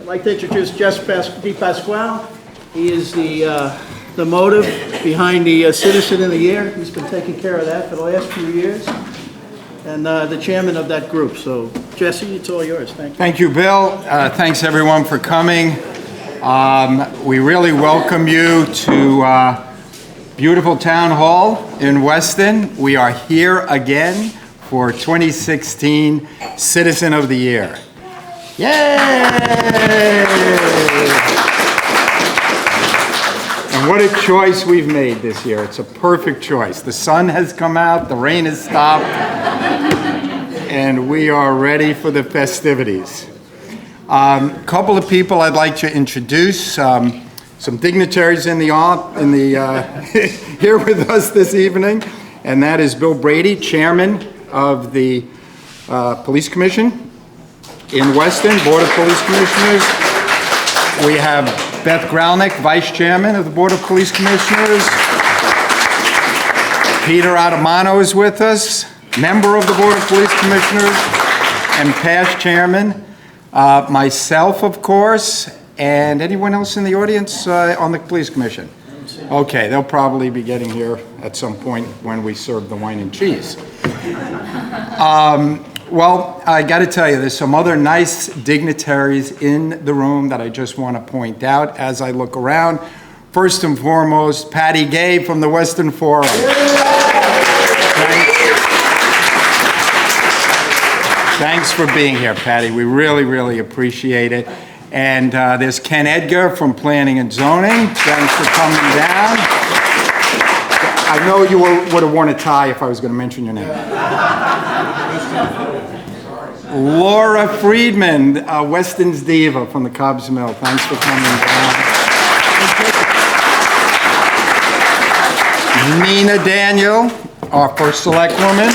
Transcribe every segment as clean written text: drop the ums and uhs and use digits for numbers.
like to introduce Jess DiPasquale. He is the motive behind the Citizen of the Year. He's been taking care of that for the last few years, and the chairman of that group. So, Jesse, it's all yours. Thank you. Thank you, Bill. Thanks, everyone, for coming. We really welcome you to beautiful Town Hall in Weston. We are here again for 2016 Citizen of the Year. Yay! And what a choice we've made this year. It's a perfect choice. The sun has come out, the rain has stopped, and we are ready for the festivities. Couple of people I'd like to introduce. Some dignitaries in the here with us this evening, and that is Bill Brady, chairman of the Police Commission in Weston, Board of Police Commissioners. We have Beth Gralnick, vice chairman of the Board of Police Commissioners. Peter Adamano is with us, member of the Board of Police Commissioners and past chairman. Myself, of course, and anyone else in the audience on the Police Commission? Okay, they'll probably be getting here at some point when we serve the wine and cheese. Well, I got to tell you, there's some other nice dignitaries in the room that I just want to point out as I look around. First and foremost, Patty Gay from the Western Forum. Thanks for being here, Patty. We really, really appreciate it. And there's Ken Edgar from Planning and Zoning. Thanks for coming down. I know you would have worn a tie if I was going to mention your name. Laura Friedman, Weston's diva from the Cobb's Mill. Thanks for coming down. Nina Daniel, our first Selectwoman.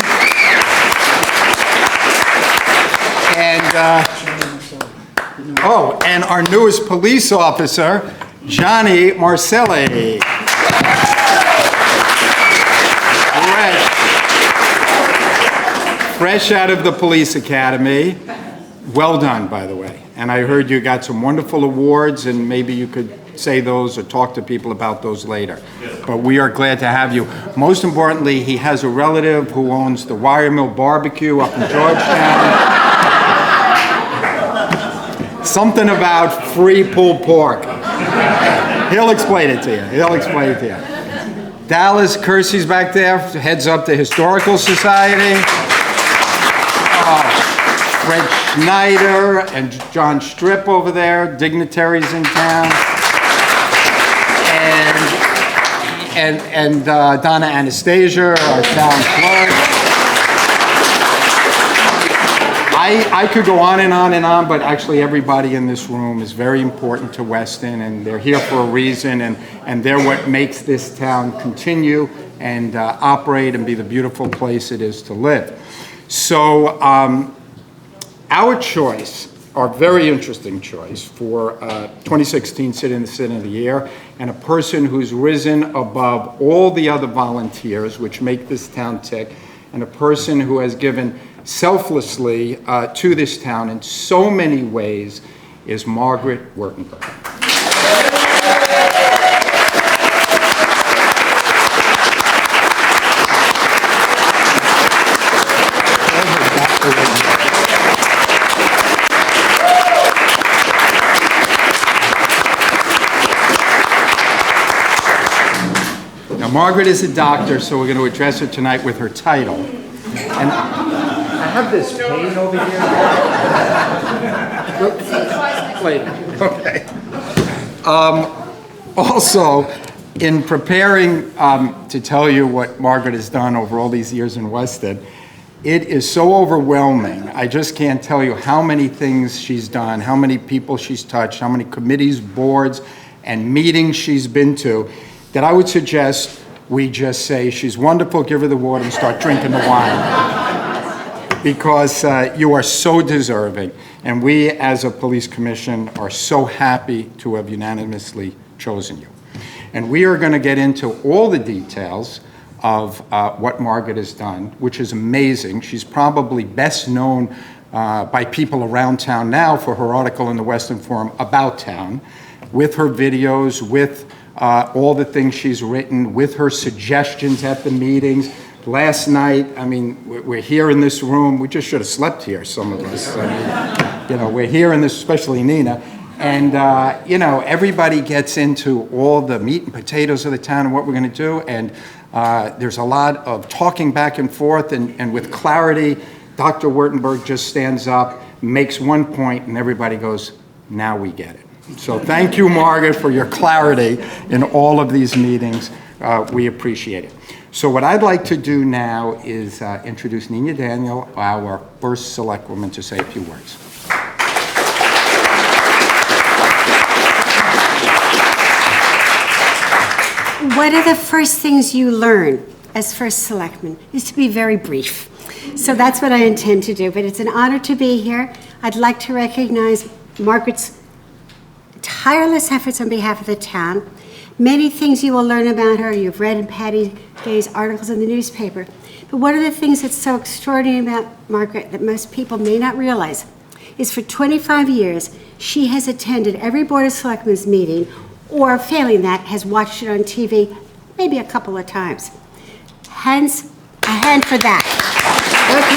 And our newest police officer, Johnny Marcelli. Fresh out of the police academy. Well done, by the way. And I heard you got some wonderful awards, and maybe you could say those or talk to people about those later. But we are glad to have you. Most importantly, he has a relative who owns the Wire Mill Barbecue up in Georgetown. Something about free pulled pork. He'll explain it to you. Dallas Kersey's back there, heads up the Historical Society. Fred Schneider and John Strip over there, dignitaries in town. And Donna Anastasia, our town clerk. I could go on and on, but actually everybody in this room is very important to Weston, and they're here for a reason, and they're what makes this town continue and operate and be the beautiful place it is to live. So our choice, our very interesting choice for 2016 Citizen of the Year, and a person who's risen above all the other volunteers which make this town tick, and a person who has given selflessly to this town in so many ways, is Margaret Wirtenberg. Now, Margaret is a doctor, so we're going to address her tonight with her title. And I have this pain over here. Later. Okay. Also, in preparing to tell you what Margaret has done over all these years in Weston, it is so overwhelming. I just can't tell you how many things she's done, how many people she's touched, how many committees, boards, and meetings she's been to, that I would suggest we just say she's wonderful, give her the water, and start drinking the wine. Because you are so deserving. And we, as a police commission, are so happy to have unanimously chosen you. And we are going to get into all the details of what Margaret has done, which is amazing. She's probably best known by people around town now for her article in the Western Forum about town, with her videos, with all the things she's written, with her suggestions at the meetings. Last night, I mean, we're here in this room. We just should have slept here, some of us. I mean, we're here in this, especially Nina. And, everybody gets into all the meat and potatoes of the town and what we're going to do. And there's a lot of talking back and forth. And with clarity, Dr. Wirtenberg just stands up, makes one point, and everybody goes, now we get it. So thank you, Margaret, for your clarity in all of these meetings. We appreciate it. So what I'd like to do now is introduce Nina Daniel, our first Selectwoman, to say a few words. One of the first things you learn as first Selectman is to be very brief. So that's what I intend to do, but it's an honor to be here. I'd like to recognize Margaret's tireless efforts on behalf of the town. Many things you will learn about her. You've read in Patty Gay's articles in the newspaper. But one of the things that's so extraordinary about Margaret that most people may not realize is for 25 years, she has attended every Board of Selectmen's meeting, or failing that, has watched it on TV maybe a couple of times. Hence, a hand for that. Okay.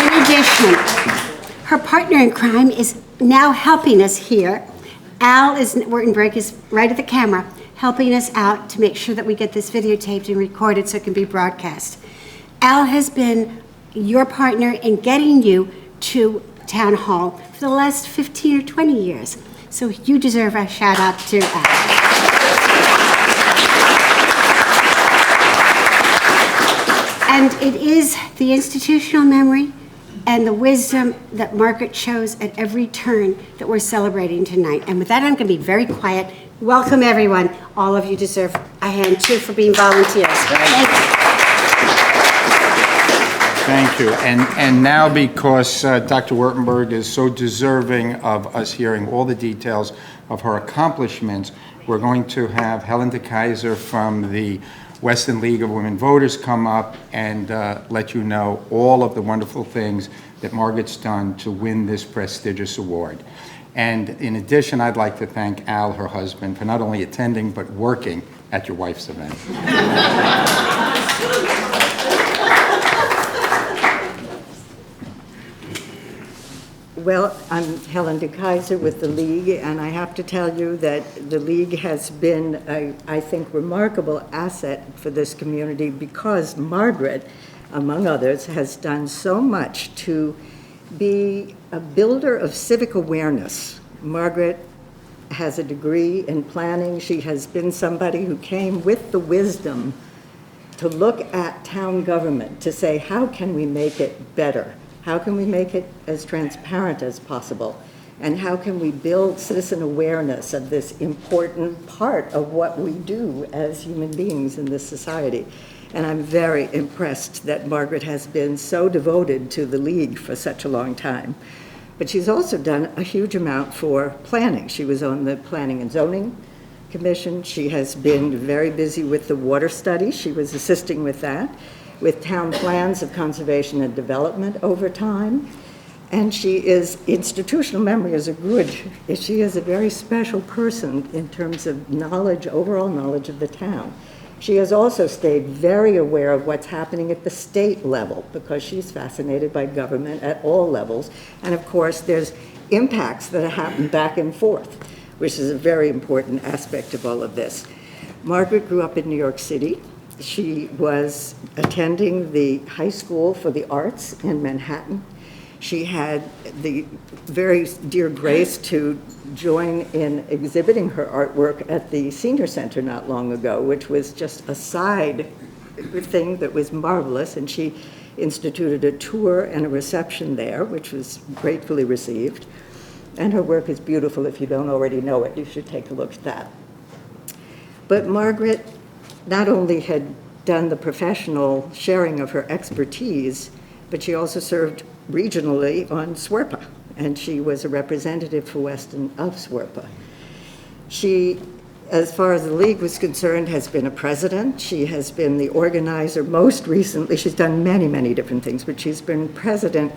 In addition, her partner in crime is now helping us here. Wirtenberg is right at the camera, helping us out to make sure that we get this videotaped and recorded so it can be broadcast. Al has been your partner in getting you to Town Hall for the last 15 or 20 years. So you deserve a shout out to Al. And it is the institutional memory and the wisdom that Margaret shows at every turn that we're celebrating tonight. And with that, I'm going to be very quiet. Welcome, everyone. All of you deserve a hand, too, for being volunteers. Thank you. Thank you. And now, because Dr. Wirtenberg is so deserving of us hearing all the details of her accomplishments, we're going to have Helen DeKaiser from the Weston League of Women Voters come up and let you know all of the wonderful things that Margaret's done to win this prestigious award. And in addition, I'd like to thank Al, her husband, for not only attending but working at your wife's event. Well, I'm Helen DeKaiser with the League, and I have to tell you that the League has been, I think, remarkable asset for this community because Margaret, among others, has done so much to be a builder of civic awareness. Margaret has a degree in planning. She has been somebody who came with the wisdom to look at town government, to say, how can we make it better? How can we make it as transparent as possible? And how can we build citizen awareness of this important part of what we do as human beings in this society? And I'm very impressed that Margaret has been so devoted to the League for such a long time. But she's also done a huge amount for planning. She was on the Planning and Zoning Commission. She has been very busy with the water study. She was assisting with that, with town plans of conservation and development over time. And she is, institutional memory is she is a very special person in terms of knowledge, overall knowledge of the town. She has also stayed very aware of what's happening at the state level because she's fascinated by government at all levels. And of course, there's impacts that happen back and forth, which is a very important aspect of all of this. Margaret grew up in New York City. She was attending the High School for the Arts in Manhattan. She had the very dear grace to join in exhibiting her artwork at the Senior Center not long ago, which was just a side thing that was marvelous. And she instituted a tour and a reception there, which was gratefully received. And her work is beautiful. If you don't already know it, you should take a look at that. But Margaret not only had done the professional sharing of her expertise, but she also served regionally on SWERPA, and she was a representative for Weston of SWERPA. She as far as the league was concerned, has been a president. She has been the organizer most recently. She's done many, many different things, but she's been president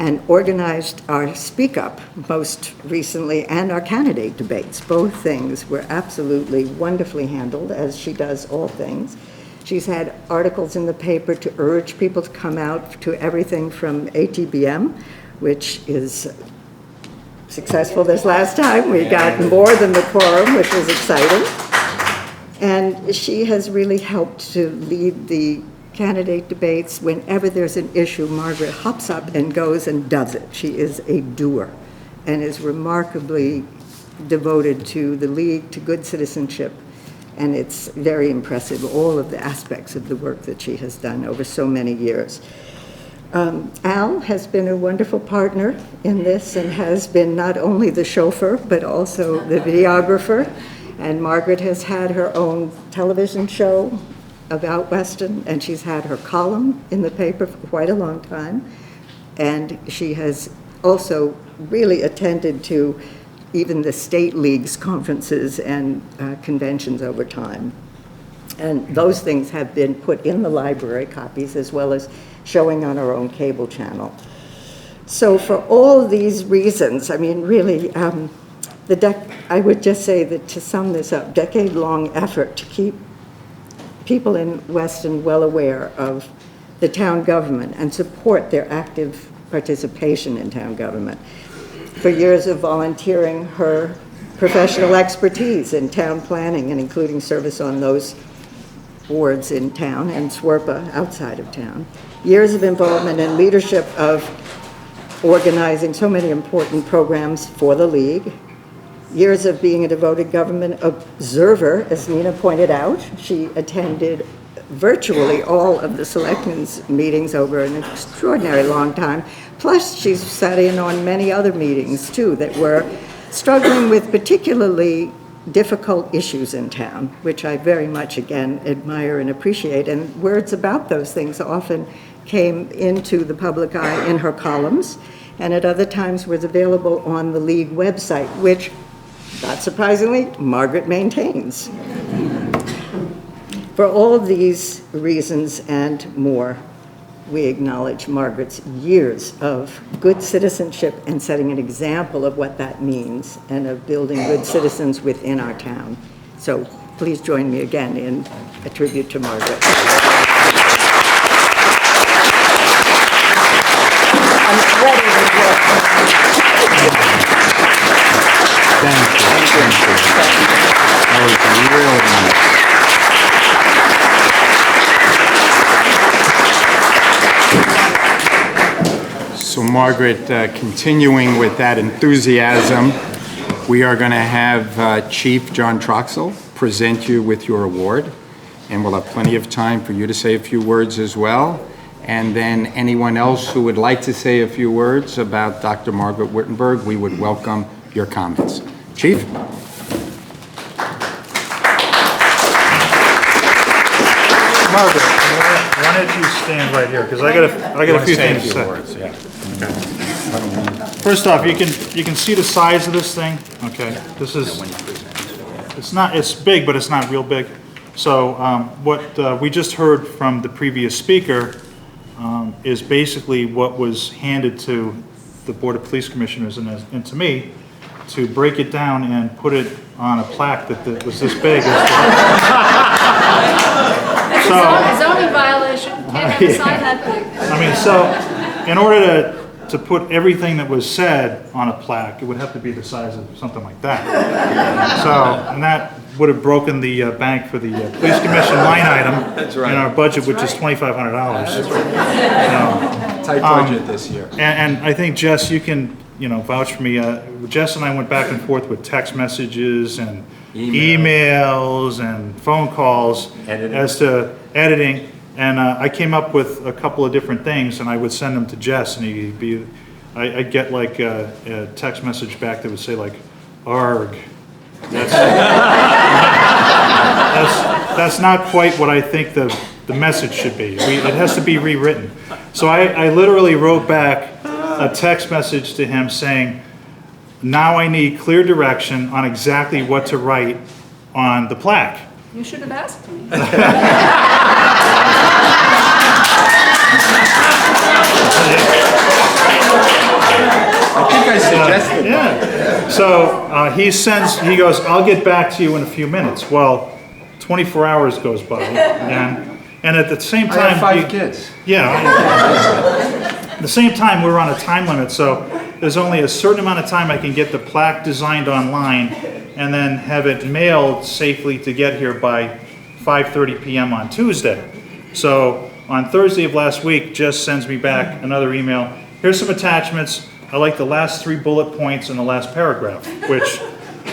and organized our Speak Up most recently and our candidate debates. Both things were absolutely wonderfully handled, as she does all things. She's had articles in the paper to urge people to come out to everything from ATBM, which is successful this last time. We got more than the quorum, which was exciting. And she has really helped to lead the candidate debates. Whenever there's an issue, Margaret hops up and goes and does it. She is a doer and is remarkably devoted to the league, to good citizenship. And it's very impressive, all of the aspects of the work that she has done over so many years. Al has been a wonderful partner in this and has been not only the chauffeur, but also the videographer. And Margaret has had her own television show about Weston, and she's had her column in the paper for quite a long time. And she has also really attended to even the state league's conferences and conventions over time. And those things have been put in the library copies as well as showing on our own cable channel. So for all these reasons, I mean, really, I would just say that to sum this up, decade-long effort to keep people in Weston well aware of the town government and support their active participation in town government. For years of volunteering her professional expertise in town planning and including service on those boards in town and SWRPA outside of town. Years of involvement and leadership of organizing so many important programs for the league. Years of being a devoted government observer, as Nina pointed out. She attended virtually all of the Selectmen's meetings over an extraordinary long time. Plus, she's sat in on many other meetings, too, that were struggling with particularly difficult issues in town, which I very much, again, admire and appreciate. And words about those things often came into the public eye in her columns, and at other times was available on the league website, which, not surprisingly, Margaret maintains. For all of these reasons and more, we acknowledge Margaret's years of good citizenship and setting an example of what that means and of building good citizens within our town. So please join me again in a tribute to Margaret. I'm ready to work. Thank you. That was really nice. So Margaret, continuing with that enthusiasm, we are going to have Chief John Troxell present you with your award, and we'll have plenty of time for you to say a few words as well. And then anyone else who would like to say a few words about Dr. Margaret Wirtenberg, we would welcome your comments. Chief? Margaret, why don't you stand right here, because I got a few things to say. Words, yeah. First off, you can see the size of this thing. Okay, this is, it's big, but it's not real big. So what we just heard from the previous speaker is basically what was handed to the Board of Police Commissioners and to me to break it down and put it on a plaque that was this big. That's a zoning violation. Can't have a sign that big. I mean, so in order to put everything that was said on a plaque, it would have to be the size of something like that. So, and that would have broken the bank for the police commission line item in our budget, which is $2,500. Tight budget this year. And I think, Jess, you can, vouch for me. Jess and I went back and forth with text messages and emails and phone calls as to editing. And I came up with a couple of different things, and I would send them to Jess, and I'd get like a text message back that would say like, "Arg." That's not quite what I think the message should be. It has to be rewritten. So I literally wrote back a text message to him saying, "Now I need clear direction on exactly what to write on the plaque. You should have asked me. I think I suggested. Yeah. So he goes, "I'll get back to you in a few minutes." Well, 24 hours goes by, and at the same time, I have 5 kids. Yeah. At the same time, we're on a time limit, so there's only a certain amount of time I can get the plaque designed online and then have it mailed safely to get here by 5:30 p.m. on Tuesday. So on Thursday of last week, Jess sends me back another email. Here's some attachments. I like the last 3 bullet points in the last paragraph, which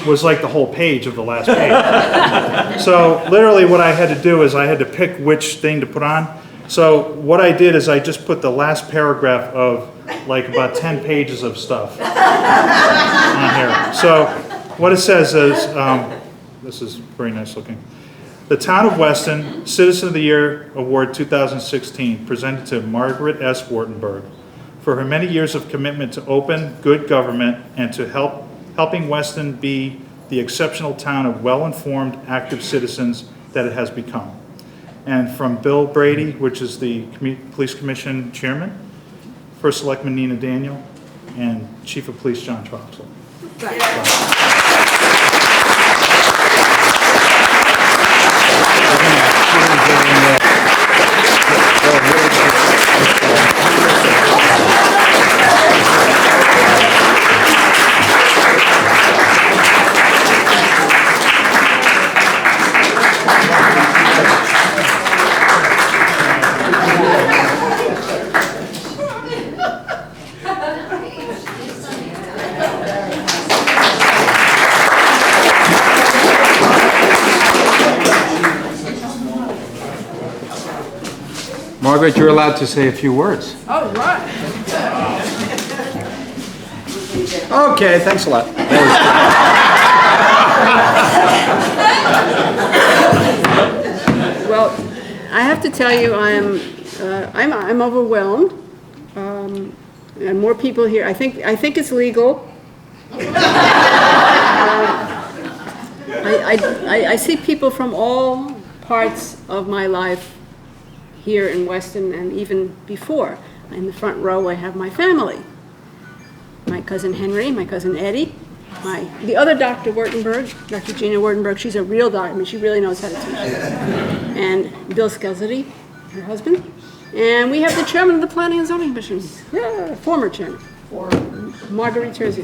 was like the whole page of the last page. So literally what I had to do is I had to pick which thing to put on. So what I did is I just put the last paragraph of like about 10 pages of stuff on here. So what it says is, this is very nice looking. The Town of Weston Citizen of the Year Award 2016 presented to Margaret S. Wirtenberg for her many years of commitment to open, good government and to helping Weston be the exceptional town of well-informed, active citizens that it has become. And from Bill Brady, which is the Police Commission Chairman, First Selectman Nina Daniel, and Chief of Police John Troxell. Margaret, you're allowed to say a few words. Oh, right. Okay, thanks a lot. Well, I have to tell you, I'm overwhelmed, and more people here. I think it's legal. I see people from all parts of my life here in Weston, and even before. In the front row, I have my family. My cousin Henry, my cousin Eddie, the other Dr. Wirtenberg, Dr. Gina Wirtenberg. She's a real doctor. I mean, she really knows how to teach. And Bill Skelzity, her husband. And we have the chairman of the Planning and Zoning Commission. Yeah, former chairman. Margaret S.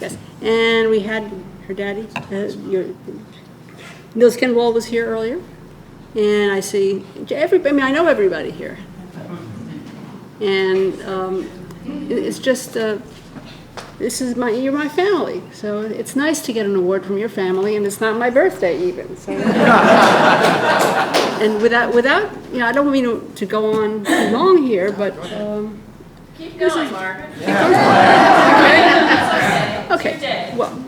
Yes. And we had her daddy, Mills Kinwall was here earlier. And I see everybody, I mean, I know everybody here. And it's just, you're my family. So it's nice to get an award from your family, and it's not my birthday even. So. And without, I don't mean to go on too long here, but. Keep going, Margaret. Okay, well,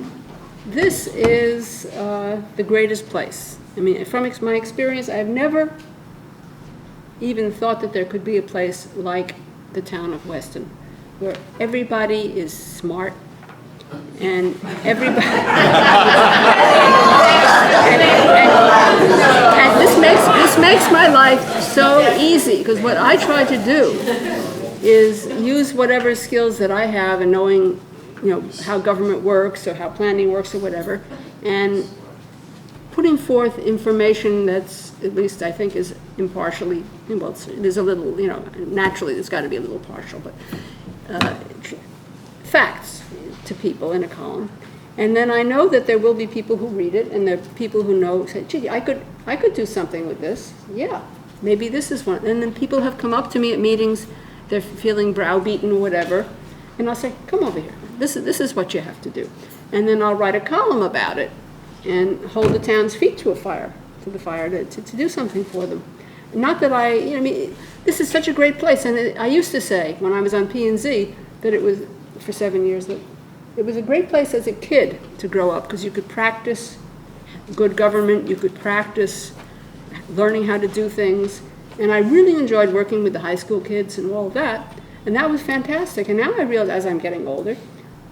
this is the greatest place. I mean, from my experience, I've never even thought that there could be a place like the town of Weston, where everybody is smart, and everybody, and this makes my life so easy, because what I try to do is use whatever skills that I have in knowing, how government works or how planning works or whatever, and putting forth information that's, at least I think, is impartially, well, there's a little, naturally there's got to be a little partial, but facts to people in a column. And then I know that there will be people who read it, and there are people who say, gee, I could do something with this. Yeah, maybe this is one. And then people have come up to me at meetings, they're feeling browbeaten or whatever, and I'll say, come over here. This is what you have to do. And then I'll write a column about it and hold the town's feet to the fire to do something for them. Not that this is such a great place. And I used to say, when I was on P&Z, that it was, for 7 years, that it was a great place as a kid to grow up, because you could practice good government, you could practice learning how to do things. And I really enjoyed working with the high school kids and all of that. And that was fantastic. And now I realize, as I'm getting older,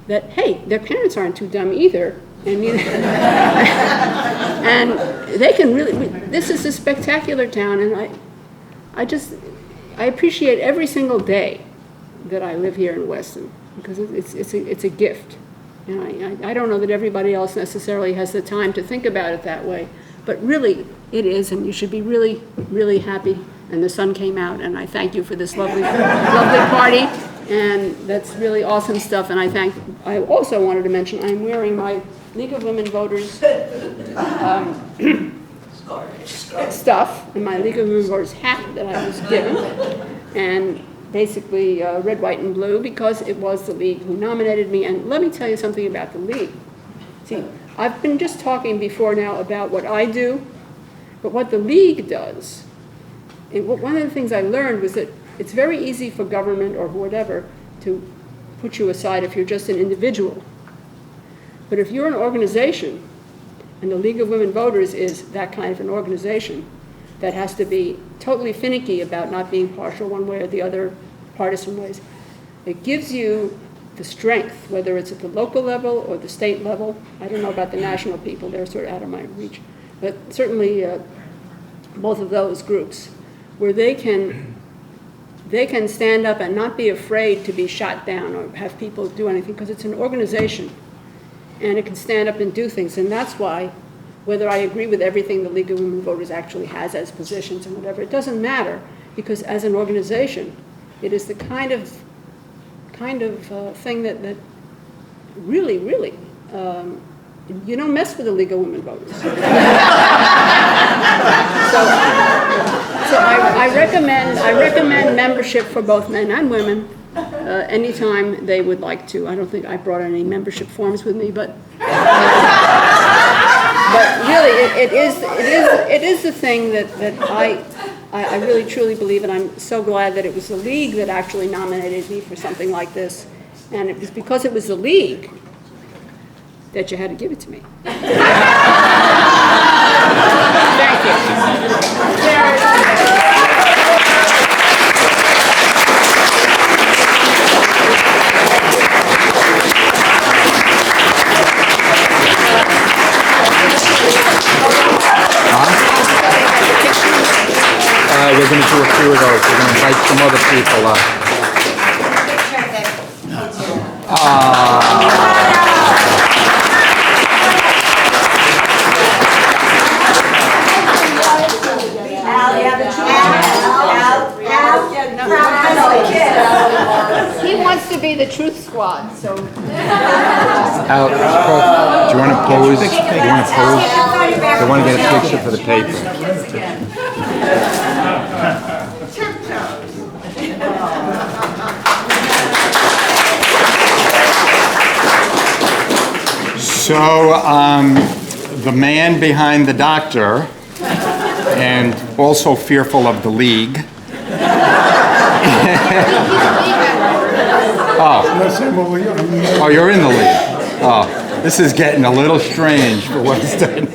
that, hey, their parents aren't too dumb either. And, and they can really, this is a spectacular town, and I appreciate every single day that I live here in Weston, because it's a gift. And I don't know that everybody else necessarily has the time to think about it that way, but really it is, and you should be really, really happy. And the sun came out, and I thank you for this lovely, lovely party, and that's really awesome stuff. And I also wanted to mention I'm wearing my League of Women Voters stuff, and my League of Women Voters hat that I was given, and basically red, white, and blue, because it was the League who nominated me. And let me tell you something about the League. See, I've been just talking before now about what I do, but what the League does, one of the things I learned was that it's very easy for government or whatever to put you aside if you're just an individual. But if you're an organization, and the League of Women Voters is that kind of an organization that has to be totally finicky about not being partial one way or the other, partisan ways, it gives you the strength, whether it's at the local level or the state level. I don't know about the national people, they're sort of out of my reach, but certainly both of those groups, where they can stand up and not be afraid to be shot down or have people do anything, because it's an organization and it can stand up and do things. And that's why, whether I agree with everything the League of Women Voters actually has as positions and whatever, it doesn't matter, because as an organization, it is the kind of thing that really, really, you don't mess with the League of Women Voters. So I recommend membership for both men and women anytime they would like to. I don't think I brought any membership forms with me, but really it is the thing that I really truly believe, and I'm so glad that it was the League that actually nominated me for something like this, and it was because it was the League that you had to give it to me. Thank you. We're going to do a few of those. We're going to invite some other people up. He wants to be the Truth Squad, so. Al, do you want to pose? Do you want to pose? They want to get a picture for the paper. So, the man behind the doctor, and also fearful of the League. Oh, you're in the League. Oh, this is getting a little strange for Weston.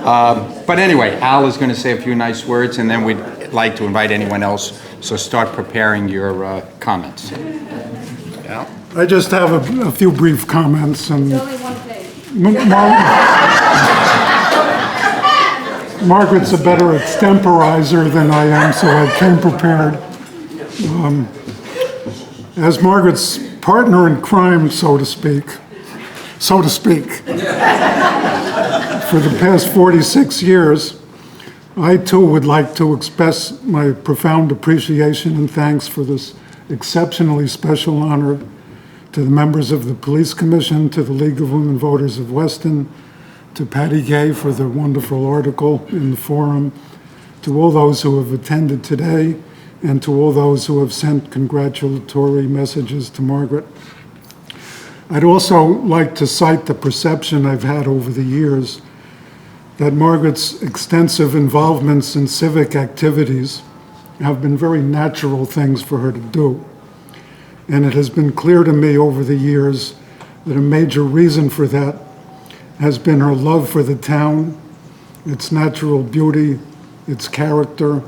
But anyway, Al is going to say a few nice words, and then we'd like to invite anyone else. So start preparing your comments. Al? I just have a few brief comments. And Only one page. Margaret's a better extemporizer than I am, so I came prepared. As Margaret's partner in crime, so to speak, for the past 46 years, I too would like to express my profound appreciation and thanks for this exceptionally special honor to the members of the Police Commission, to the League of Women Voters of Weston, to Patty Gay for the wonderful article in the forum, to all those who have attended today, and to all those who have sent congratulatory messages to Margaret. I'd also like to cite the perception I've had over the years that Margaret's extensive involvements in civic activities have been very natural things for her to do. And it has been clear to me over the years that a major reason for that has been her love for the town, its natural beauty, its character,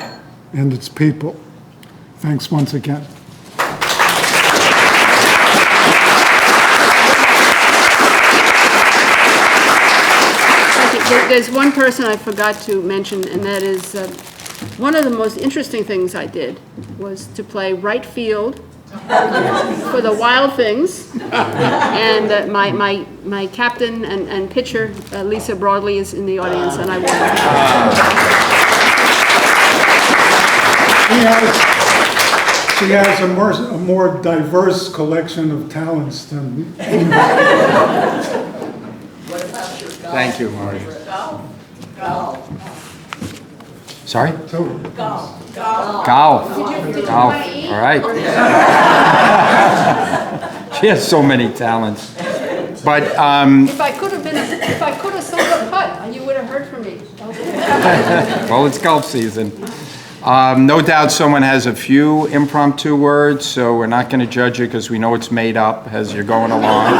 and its people. Thanks once again. There's one person I forgot to mention, and that is, one of the most interesting things I did was to play right field for the Wild Things. And my captain and pitcher, Lisa Broadley, is in the audience, and I won. She has a more diverse collection of talents than. Thank you, Marty. Sorry? Golf. Golf. All right. She has so many talents. But If I could have sold a putt, you would have heard from me. well, it's golf season. No doubt someone has a few impromptu words, so we're not going to judge it because we know it's made up as you're going along.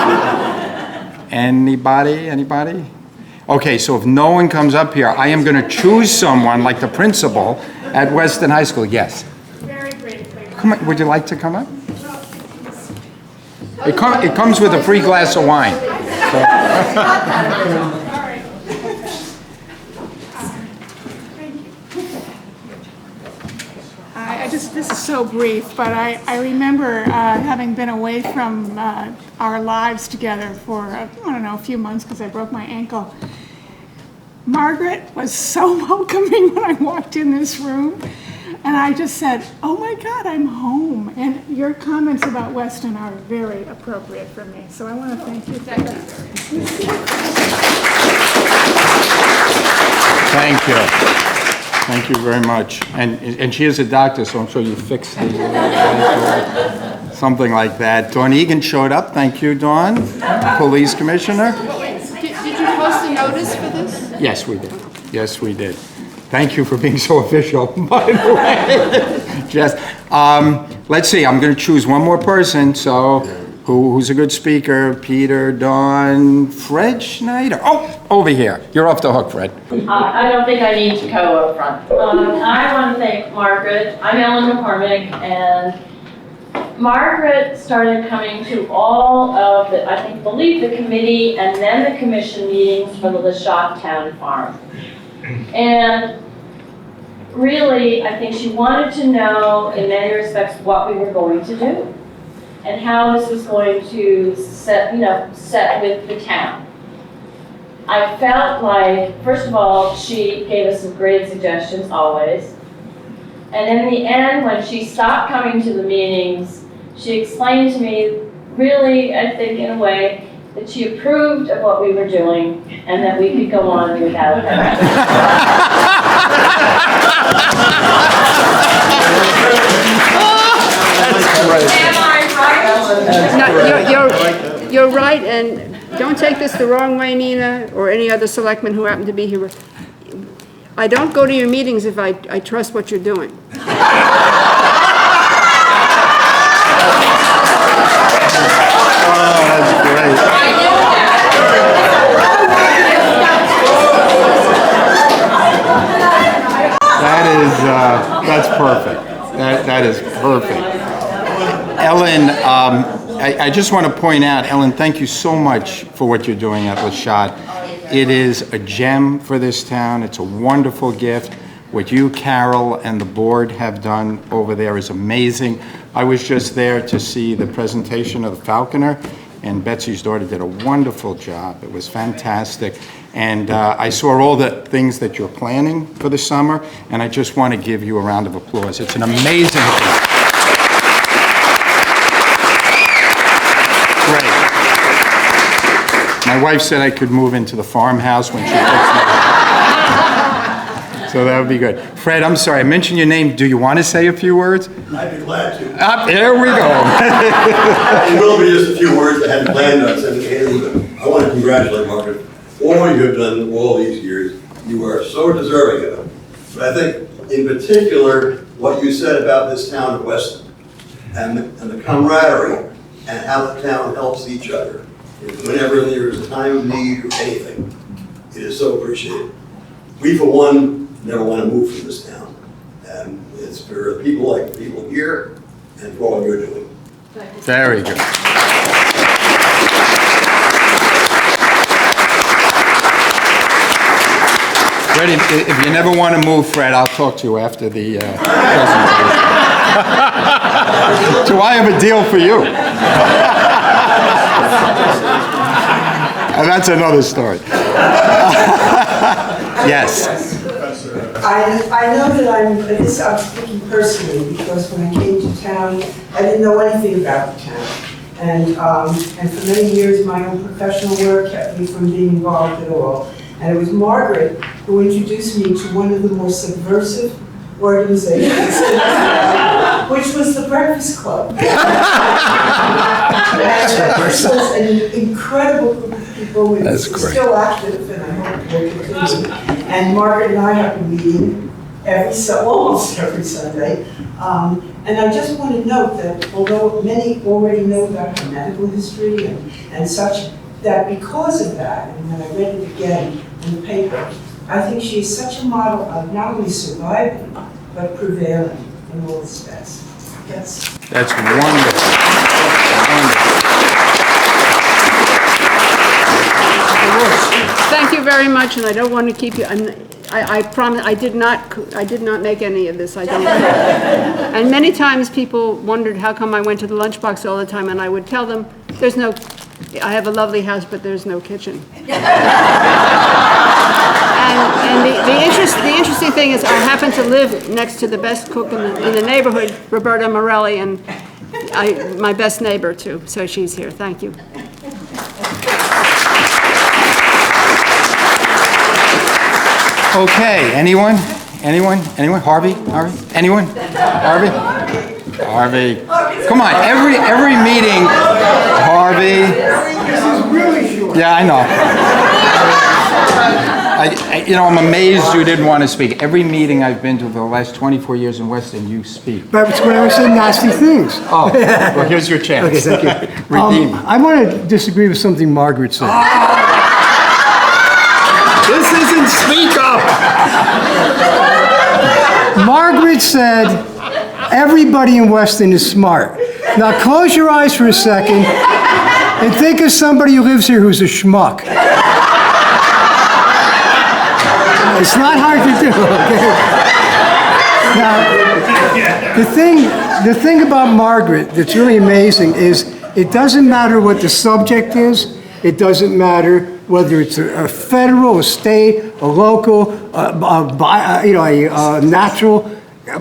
Anybody? Okay, so if no one comes up here, I am going to choose someone like the principal at Weston High School. Yes? Very briefly. Come on, would you like to come up? It comes with a free glass of wine. This is so brief, but I remember having been away from our lives together for, I don't know, a few months because I broke my ankle. Margaret was so welcoming when I walked in this room, and I just said, oh my God, I'm home. And your comments about Weston are very appropriate for me, so I want to thank you for that. Thank you. Thank you very much. And she is a doctor, so I'm sure you fixed the something like that. Dawn Egan showed up. Thank you, Dawn. Police Commissioner. Did you post a notice for this? Yes, we did. Yes, we did. Thank you for being so official, by the way. Jess. Let's see. I'm going to choose one more person. So, who's a good speaker? Peter, Dawn, Fred Schneider. Oh, over here. You're off the hook, Fred. I don't think I need to go up front. I want to thank Margaret. I'm Ellen McCormick, and Margaret started coming to all of the, believe the committee and then the commission meetings for the Lachat Town Farm. And really, I think she wanted to know, in many respects, what we were going to do and how this was going to set with the town. I felt like, first of all, she gave us some great suggestions always. And in the end, when she stopped coming to the meetings, she explained to me, really, I think in a way, that she approved of what we were doing and that we could go on without her. Am I right? You're right, and don't take this the wrong way, Nina, or any other selectman who happen to be here. I don't go to your meetings if I trust what you're doing. That's perfect. That is perfect. Ellen, I just want to point out, Ellen, thank you so much for what you're doing at Lachat. It is a gem for this town. It's a wonderful gift. What you, Carol, and the board have done over there is amazing. I was just there to see the presentation of the Falconer, and Betsy's daughter did a wonderful job. It was fantastic. And I saw all the things that you're planning for the summer, and I just want to give you a round of applause. It's an amazing thing. Great. My wife said I could move into the farmhouse when she puts me. So that would be good. Fred, I'm sorry, I mentioned your name. Do you want to say a few words? I'd be glad to. There we go. It will be just a few words. I hadn't planned on saying anything, but I want to congratulate Margaret. All you have done all these years, you are so deserving of it. But I think, in particular, what you said about this town of Weston and the camaraderie and how the town helps each other whenever there is a time of need or anything, it is so appreciated. We, for one, never want to move from this town. And it's for people like the people here and for all you're doing. Very good. Freddie, if you never want to move, Fred, I'll talk to you after the presentation. So I have a deal for you. And that's another story. Yes. I know that I'm speaking personally, because when I came to town, I didn't know anything about the town. And for many years, my own professional work kept me from being involved at all. And it was Margaret who introduced me to one of the most subversive organizations, which was the Breakfast Club. And this was an incredible group of people. It's still active, and I hope it will continue. And Margaret and I have a meeting almost every Sunday. And I just want to note that although many already know about her medical history and such, that because of that, and when I read it again in the paper, I think she is such a model of not only surviving, but prevailing in all respects. Yes. That's wonderful. Thank you very much, and I don't want to keep you. I promise. I did not make any of this. I don't. And many times people wondered how come I went to the lunchbox all the time, and I would tell them, "There's no. I have a lovely house, but there's no kitchen." And the interesting thing is, I happen to live next to the best cook in the neighborhood, Roberta Morelli, and my best neighbor too. So she's here. Thank you. Okay, anyone? Harvey? Anyone? Harvey? Come on, every meeting, Harvey. Yeah, I know. I'm amazed you didn't want to speak. Every meeting I've been to for the last 24 years in Weston, you speak. But it's when I was saying nasty things. Oh, well, here's your chance. Okay, thank you. Redeem. I want to disagree with something Margaret said. This isn't Speak Up! Margaret said, everybody in Weston is smart. Now close your eyes for a second and think of somebody who lives here who's a schmuck. It's not hard to do, okay? Now, the thing about Margaret that's really amazing is it doesn't matter what the subject is. It doesn't matter whether it's a federal, a state, a local, a natural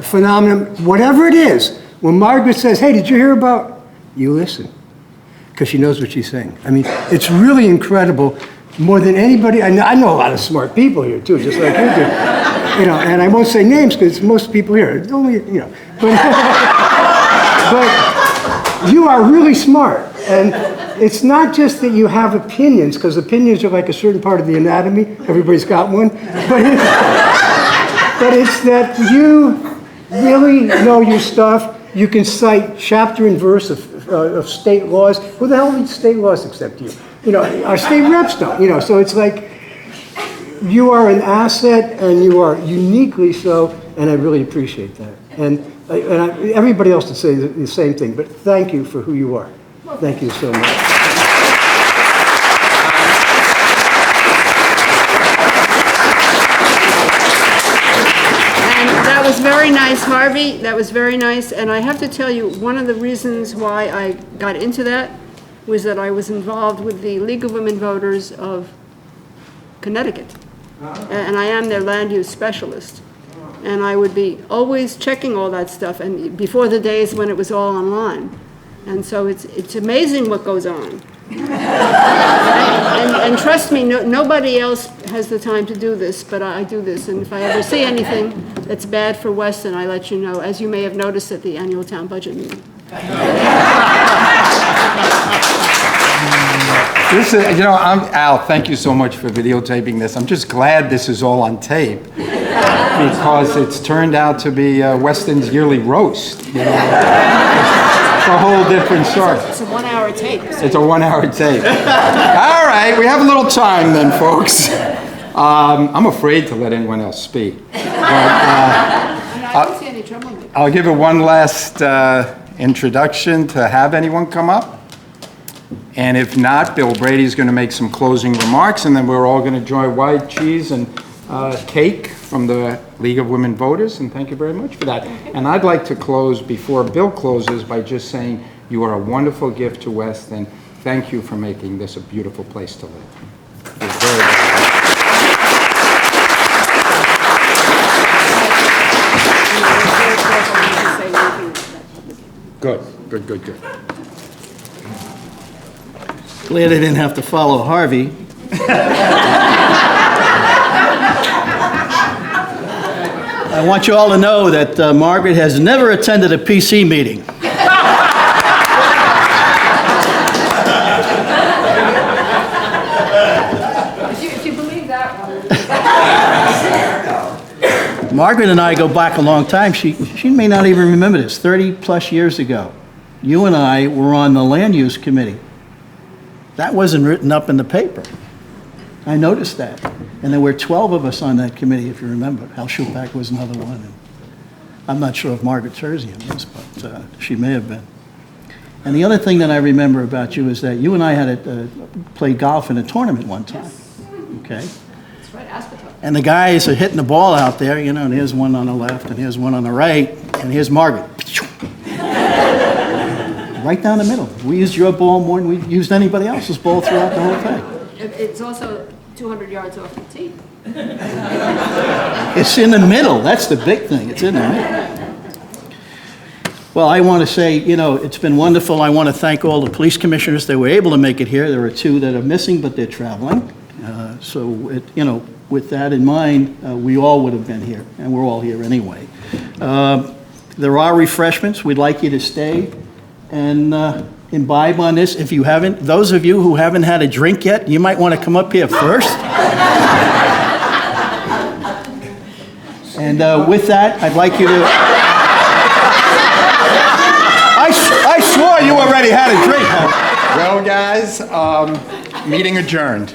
phenomenon, whatever it is. When Margaret says, "Hey, did you hear about?" You listen, because she knows what she's saying. I mean, it's really incredible. More than anybody, I know a lot of smart people here too, just like you do. And I won't say names because most people here, it's only, but you are really smart. And it's not just that you have opinions, because opinions are like a certain part of the anatomy. Everybody's got one. But it's that you really know your stuff. You can cite chapter and verse of state laws. Who the hell reads state laws except you? Our state reps don't, so it's like you are an asset and you are uniquely so, and I really appreciate that. And everybody else would say the same thing, but thank you for who you are. Thank you so much. That was very nice, Harvey. That was very nice. And I have to tell you, one of the reasons why I got into that was that I was involved with the League of Women Voters of Connecticut. And I am their land use specialist. And I would be always checking all that stuff, and before the days when it was all online. And so it's amazing what goes on. And trust me, nobody else has the time to do this, but I do this. And if I ever see anything that's bad for Weston, I let you know, as you may have noticed at the annual town budget meeting. Al, thank you so much for videotaping this. I'm just glad this is all on tape because it's turned out to be Weston's yearly roast. It's a whole different story. It's a 1 hour tape. It's a 1 hour tape. All right, we have a little time then, folks. I'm afraid to let anyone else speak. But, I don't see any trouble with it. I'll give it one last introduction to have anyone come up. And if not, Bill Brady's going to make some closing remarks, and then we're all going to enjoy white cheese and cake from the League of Women Voters, and thank you very much for that. And I'd like to close, before Bill closes, by just saying you are a wonderful gift to Weston. Thank you for making this a beautiful place to live. You're very welcome. Good. Glad I didn't have to follow Harvey. I want you all to know that Margaret has never attended a PC meeting. If you believe that one. Margaret and I go back a long time. She may not even remember this. 30-plus years ago, you and I were on the land use committee. That wasn't written up in the paper. I noticed that. And there were 12 of us on that committee, if you remember. Al Schupak was another one. And I'm not sure if Margaret Terzian is, but she may have been. And the other thing that I remember about you is that you and I had played golf in a tournament one time. Okay? That's right, Aspetuck. And the guys are hitting the ball out there, you know, and here's one on the left, and here's one on the right, and here's Margaret. Right down the middle. We used your ball more than we used anybody else's ball throughout the whole thing. It's also 200 yards off the tee. It's in the middle. That's the big thing. It's in the middle. Well, I want to say, you know, it's been wonderful. I want to thank all the police commissioners that were able to make it here. There are 2 that are missing, but they're traveling. You know, with that in mind, we all would have been here, and we're all here anyway. There are refreshments. We'd like you to stay and imbibe on this. If you haven't, those of you who haven't had a drink yet, you might want to come up here first. And with that, I'd like you to... I swore you already had a drink. Well, guys, meeting adjourned.